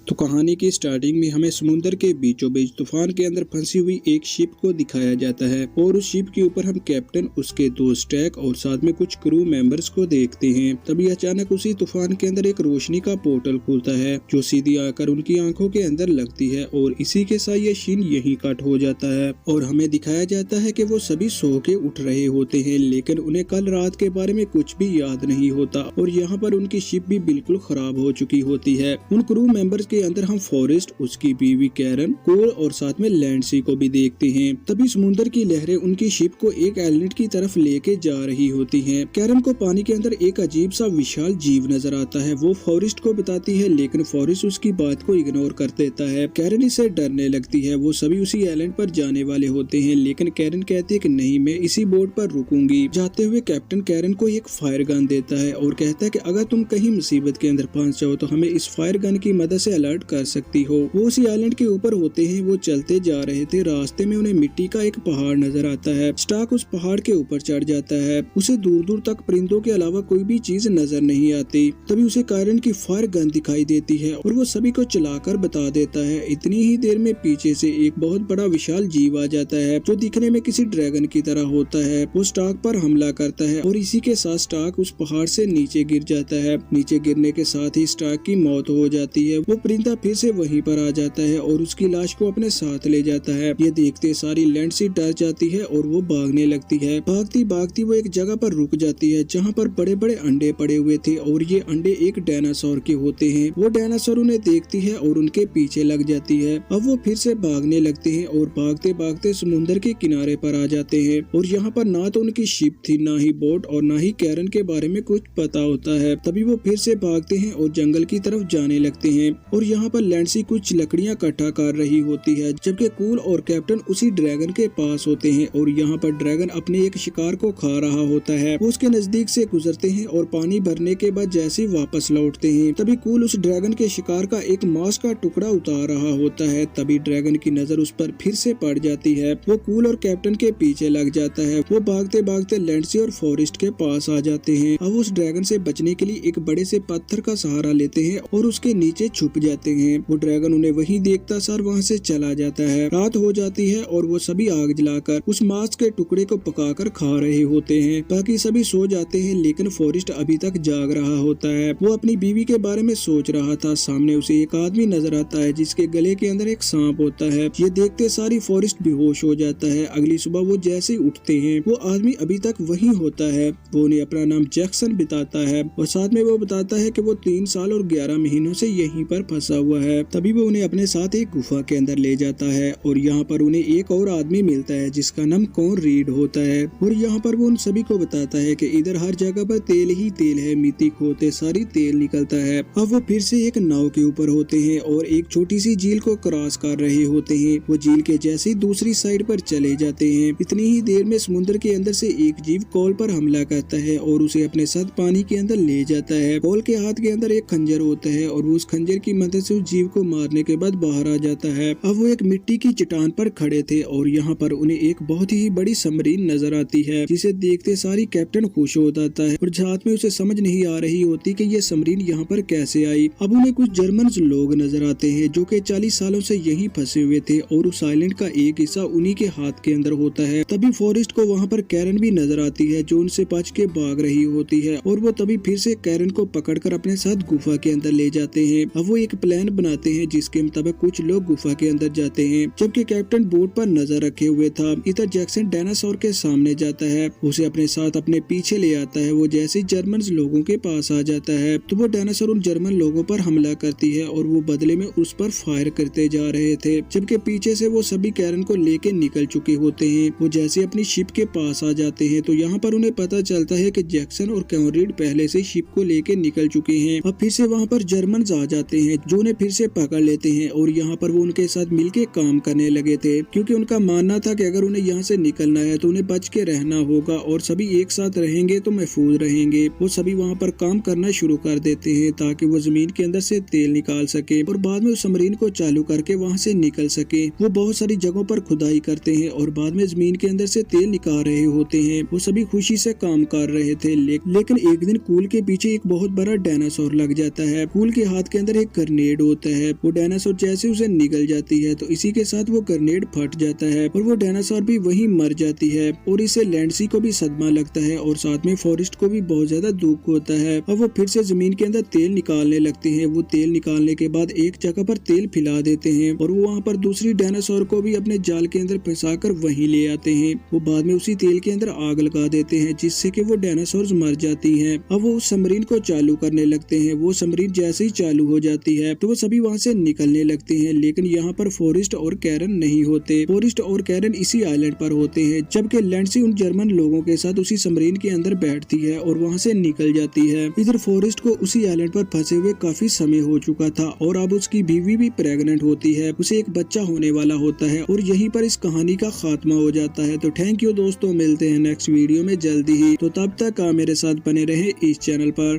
तो कहानी की स्टार्टिंग में हमें समुद्र के बीचों बीच तूफान के अंदर फंसी हुई एक शिप को दिखाया जाता है और उस शिप के ऊपर हम कैप्टन, उसके दो स्टैक और साथ में कुछ क्रू मेंबर्स को देखते हैं। तभी अचानक उसी तूफान के अंदर एक रोशनी का पोर्टल खुलता है जो सीधी आकर उनकी आंखों के अंदर लगती है और इसी के साथ ये सीन यहीं कट हो जाता है और हमें दिखाया जाता है कि वो सभी सो के उठ रहे होते हैं, लेकिन उन्हें कल रात के बारे में कुछ भी याद नहीं होता और यहाँ पर उनकी शिप भी बिल्कुल खराब हो चुकी होती है। उन क्रू मेंबर्स के अंदर हम फॉरेस्ट, उसकी बीवी कैरन, कोल और साथ में लैंडसी को भी देखते हैं। तभी समुद्र की लहरें उनकी शिप को एक आइलैंड की तरफ लेके जा रही होती हैं। कैरन को पानी के अंदर एक अजीब सा विशाल जीव नजर आता है। वो फॉरेस्ट को बताती है, लेकिन फॉरेस्ट उसकी बात को इग्नोर कर देता है। कैरन इससे डरने लगती है। वो सभी उसी आइलैंड पर जाने वाले होते हैं, लेकिन कैरन कहती है कि नहीं, मैं इसी बोट पर रुकूंगी। जाते हुए कैप्टन कैरन को एक फायर गन देता है और कहता है कि अगर तुम कहीं मुसीबत के अंदर फंस जाओ तो हमें इस फायर गन की मदद से अलर्ट कर सकती हो। वो उसी आइलैंड के ऊपर होते हैं। वो चलते जा रहे थे, रास्ते में उन्हें मिट्टी का एक पहाड़ नजर आता है। स्टार्क उस पहाड़ के ऊपर चढ़ जाता है। उसे दूर दूर तक परिंदों के अलावा कोई भी चीज नजर नहीं आती। तभी उसे कैरन की फायर गन दिखाई देती है और वो सभी को चलाकर बता देता है। इतनी ही देर में पीछे से एक बहुत बड़ा विशाल जीव आ जाता है जो दिखने में किसी ड्रैगन की तरह होता है। वो स्टार्क पर हमला करता है और इसी के साथ स्टार्क उस पहाड़ से नीचे गिर जाता है। नीचे गिरने के साथ ही स्टार्क की मौत हो जाती है। वो परिंदा फिर से वहीं पर आ जाता है और उसकी लाश को अपने साथ ले जाता है। ये देखते सारी लैंडसी डर जाती है और वो भागने लगती है। भागती भागती वो एक जगह पर रुक जाती है जहाँ पर बड़े बड़े अंडे पड़े हुए थे और ये अंडे एक डायनासोर के होते हैं। वो डायनासोर उन्हें देखती है और उनके पीछे लग जाती है। अब वो फिर से भागने लगते हैं और भागते भागते समुद्र के किनारे पर आ जाते हैं और यहाँ पर ना तो उनकी शिप थी, ना ही बोट और ना ही कैरन के बारे में कुछ पता होता है। तभी वो फिर से भागते हैं और जंगल की तरफ जाने लगते हैं और यहाँ पर लैंडसी कुछ लकड़ियाँ इकट्ठा कर रही होती है, जबकि कूल और कैप्टन उसी ड्रैगन के पास होते हैं और यहाँ पर ड्रैगन अपने एक शिकार को खा रहा होता है। वो उसके नजदीक से गुजरते हैं और पानी भरने के बाद जैसे वापस लौटते हैं तभी कूल उस ड्रैगन के शिकार का एक मांस का टुकड़ा उतार रहा होता है। तभी ड्रैगन की नजर उस पर फिर से पड़ जाती है। वो कूल और कैप्टन के पीछे लग जाता है। वो भागते भागते लैंडसी और फॉरेस्ट के पास आ जाते हैं। अब उस ड्रैगन से बचने के लिए एक बड़े से पत्थर का सहारा लेते हैं और उसके नीचे छुप जाते हैं। वो ड्रैगन उन्हें वहीं देखता सर वहाँ से चला जाता है। रात हो जाती है और वो सभी आग जलाकर उस मांस के टुकड़े को पकाकर खा रहे होते हैं। बाकी सभी सो जाते हैं, लेकिन फॉरेस्ट अभी तक जाग रहा होता है। वो अपनी बीवी के बारे में सोच रहा था। सामने उसे एक आदमी नजर आता है जिसके गले के अंदर एक सांप होता है। ये देखते सारी फॉरेस्ट बेहोश हो जाता है। अगली सुबह वो जैसे उठते हैं वो आदमी अभी तक वही होता है। वो उन्हें अपना नाम जैक्सन बताता है और साथ में वो बताता है कि वो 3 साल और 11 महीनों से यहीं पर फंसा हुआ है। तभी वो उन्हें अपने साथ एक गुफा के अंदर ले जाता है और यहाँ पर उन्हें एक और आदमी मिलता है जिसका नाम कॉन रीड होता है और यहाँ पर वो उन सभी को बताता है कि इधर हर जगह पर तेल ही तेल है, मिट्टी खोदते सारी तेल निकलता है। अब वो फिर से एक नाव के ऊपर होते हैं और एक छोटी सी झील को क्रॉस कर रहे होते हैं। वो झील के जैसे ही दूसरी साइड पर चले जाते हैं। इतनी ही देर में समुद्र के अंदर से एक जीव कॉल पर हमला करता है और उसे अपने साथ पानी के अंदर ले जाता है। कॉल के हाथ के अंदर एक खंजर होता है और वो उस खंजर की मदद से उस जीव को मारने के बाद बाहर आ जाता है। अब वो एक मिट्टी की चट्टान पर खड़े थे और यहाँ पर उन्हें एक बहुत ही बड़ी सबमरीन नजर आती है, जिसे देखते सारी कैप्टन खुश हो जाता है और साथ में उसे समझ नहीं आ रही होती कि ये सबमरीन यहाँ पर कैसे आई। अब उन्हें कुछ जर्मन लोग नजर आते हैं जो कि 40 सालों से यहीं फंसे हुए थे और उस आइलैंड का एक हिस्सा उन्हीं के हाथ के अंदर होता है। तभी फॉरेस्ट को वहाँ पर कैरन भी नजर आती है जो उनसे बच के भाग रही होती है और वो तभी फिर से कैरन को पकड़कर अपने साथ गुफा के अंदर ले जाते हैं। अब वो एक प्लान बनाते हैं जिसके मुताबिक कुछ लोग गुफा के अंदर जाते हैं, जबकि कैप्टन बोट पर नजर रखे हुए था। इधर जैक्सन डायनासोर के सामने जाता है, उसे अपने साथ अपने पीछे ले आता है। वो जैसे जर्मन लोगों के पास आ जाता है तो वो डायनासोर उन जर्मन लोगों पर हमला करती है और वो बदले में उस पर फायर करते जा रहे थे, जबकि पीछे से वो सभी कैरन को लेके निकल चुके होते हैं। वो जैसे अपनी शिप के पास आ जाते हैं तो यहाँ पर उन्हें पता चलता है कि जैक्सन और कॉनरीड पहले से शिप को लेके निकल चुके हैं। अब फिर से वहाँ पर जर्मन आ जाते हैं जो उन्हें फिर से पकड़ लेते हैं और यहाँ पर वो उनके साथ मिलके काम करने लगे थे, क्योंकि उनका मानना था कि अगर उन्हें यहाँ से निकलना है तो उन्हें बच के रहना होगा और सभी एक साथ रहेंगे तो महफूज रहेंगे। वो सभी वहाँ पर काम करना शुरू कर देते हैं ताकि वो जमीन के अंदर से तेल निकाल सके और बाद में उस सबमरीन को चालू करके वहाँ से निकल सके। वो बहुत सारी जगहों पर खुदाई करते हैं और बाद में जमीन के अंदर से तेल निकाल रहे होते हैं। वो सभी खुशी से काम कर रहे थे, लेकिन एक दिन कूल के पीछे एक बहुत बड़ा डायनासोर लग जाता है। कूल के हाथ के अंदर एक ग्रेनेड होता है। वो डायनासोर जैसे उसे निगल जाती है तो इसी के साथ वो ग्रेनेड फट जाता है और वो डायनासोर भी वहीं मर जाती है और इससे लैंडसी को भी सदमा लगता है और साथ में फॉरेस्ट को भी बहुत ज्यादा दुख होता है। अब वो फिर से जमीन के अंदर तेल निकालने लगते हैं। वो तेल निकालने के बाद एक जगह पर तेल फैला देते हैं और वो वहाँ पर दूसरी डायनासोर को भी अपने जाल के अंदर फंसा कर वहीं ले आते हैं। वो बाद में उसी तेल के अंदर आग लगा देते हैं जिससे कि वो डायनासोर मर जाती हैं। अब वो उस सबमरीन को चालू करने लगते हैं। वो सबमरीन जैसे ही चालू हो जाती है तो वो सभी वहाँ से निकलने लगते हैं, लेकिन यहाँ पर फॉरेस्ट और कैरन नहीं होते। फॉरेस्ट और कैरन इसी आइलैंड पर होते हैं, जबकि लैंडसी उन जर्मन लोगों के साथ उसी सबमरीन के अंदर बैठती है और वहाँ से निकल जाती है। इधर फॉरेस्ट को उसी आइलैंड पर फंसे हुए काफी समय हो चुका था और अब उसकी बीवी भी प्रेग्नेंट होती है, उसे एक बच्चा होने वाला होता है और यहीं पर इस कहानी का खात्मा हो जाता है। तो थैंक यू दोस्तों, मिलते हैं नेक्स्ट वीडियो में जल्दी ही। तो तब तक आप मेरे साथ बने रहे इस चैनल पर।